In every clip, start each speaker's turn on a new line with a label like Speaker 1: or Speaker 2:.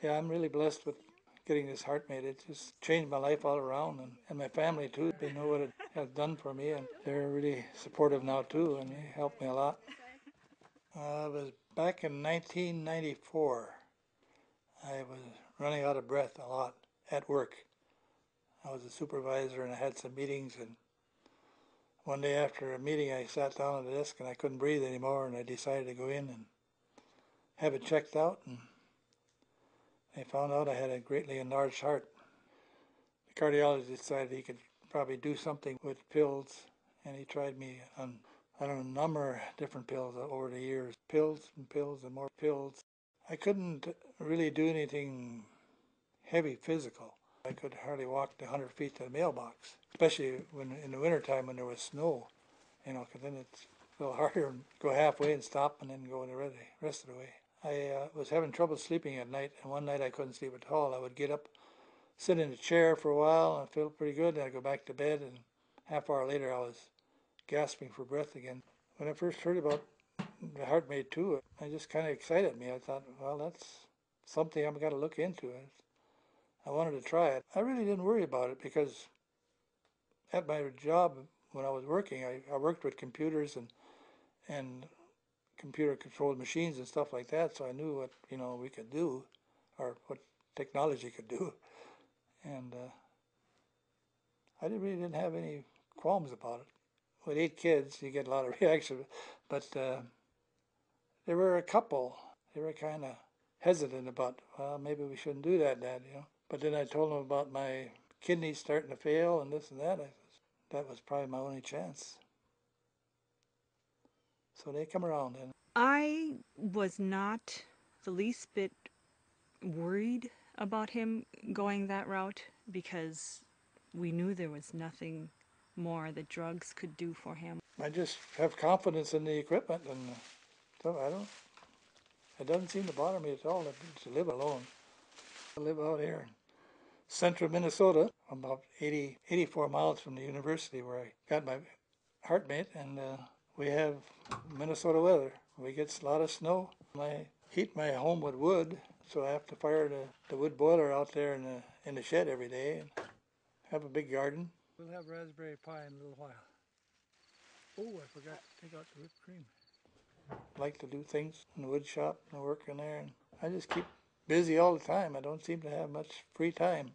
Speaker 1: Yeah, I'm really blessed with getting this HeartMate. It just changed my life all around, and my family too. They know what it has done for me, and they're really supportive now too, and they help me a lot. It was back in 1994. I was running out of breath a lot at work. I was a supervisor and I had some meetings, and one day after a meeting I sat down at the desk and I couldn't breathe anymore, and I decided to go in and have it checked out, and they found out I had a greatly enlarged heart. The cardiologist decided he could probably do something with pills, and he tried me on, I don't know, a number of different pills over the years. Pills and pills and more pills. I couldn't really do anything heavy physical. I could hardly walk the 100 feet to the mailbox, especially when in the wintertime when there was snow, because then it's a little harder to go halfway and stop and then go the rest of the way. I was having trouble sleeping at night, and one night I couldn't sleep at all. I would get up, sit in a chair for a while, and feel pretty good, and I'd go back to bed, and half hour later I was gasping for breath again. When I first heard about the HeartMate 2, it just kind of excited me. I thought, well, that's something I've got to look into. I wanted to try it. I really didn't worry about it because at my job when I was working, I worked with computers and computer-controlled machines and stuff like that, so I knew what we could do, or what technology could do, and I really didn't have any qualms about it. With 8 kids, you get a lot of reaction, but there were a couple. They were kind of hesitant about, well, maybe we shouldn't do that, Dad, But then I told them about my kidneys starting to fail and this and that. That was probably my only chance. So they come around. And
Speaker 2: I was not the least bit worried about him going that route because we knew there was nothing more that drugs could do for him.
Speaker 1: I just have confidence in the equipment, and so it doesn't seem to bother me at all to live alone. I live out here in central Minnesota, about 84 miles from the university where I got my HeartMate, and we have Minnesota weather. We get a lot of snow. I heat my home with wood, so I have to fire the wood boiler out there in the shed every day, and have a big garden. We'll have raspberry pie in a little while. Oh, I forgot to take out the whipped cream. I like to do things in the wood shop and work in there, and I just keep busy all the time. I don't seem to have much free time.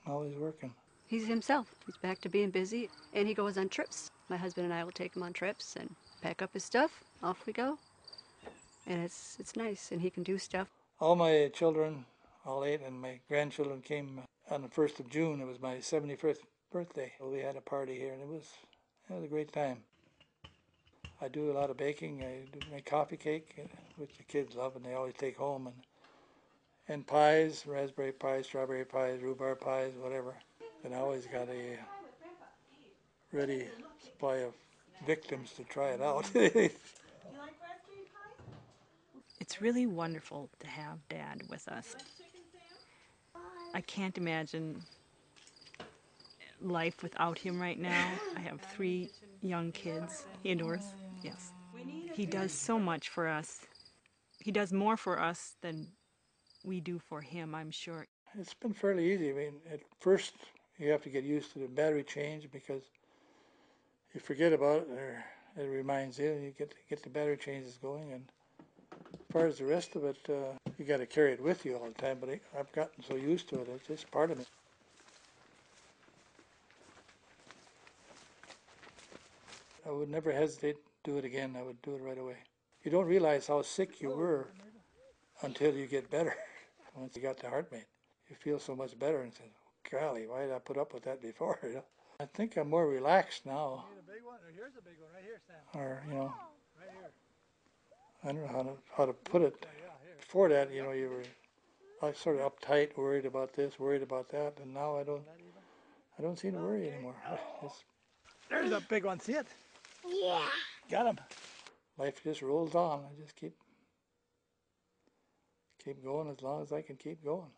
Speaker 1: I'm always working.
Speaker 3: He's himself. He's back to being busy, and he goes on trips. My husband and I will take him on trips and pack up his stuff. Off we go. And it's nice, and he can do stuff.
Speaker 1: All my children, all 8, and my grandchildren came on the 1st of June. It was my 75th birthday. We had a party here, and it was a great time. I do a lot of baking. I do my coffee cake, which the kids love, and they always take home, and pies, raspberry pies, strawberry pies, rhubarb pies, whatever. And I always got a ready supply of victims to try it out.
Speaker 2: It's really wonderful to have Dad with us. I can't imagine life without him right now. I have 3 young kids, indoors, yes. He does so much for us. He does more for us than we do for him, I'm sure.
Speaker 1: It's been fairly easy. I mean, at first you have to get used to the battery change because you forget about it, or it reminds you, and you get the battery changes going. And as far as the rest of it, you got to carry it with you all the time. But I've gotten so used to it; it's just part of me. I would never hesitate to do it again. I would do it right away. You don't realize how sick you were until you get better. Once you got the HeartMate, you feel so much better and say, golly, why did I put up with that before? I think I'm more relaxed now. Here's a big one right here, Sam. Or, right here. I don't know how to put it. Before that, you were sort of uptight, worried about this, worried about that, and now I don't seem to worry anymore. There's a big one, see it? Yeah. Got him. Life just rolls on. I just keep going as long as I can keep going.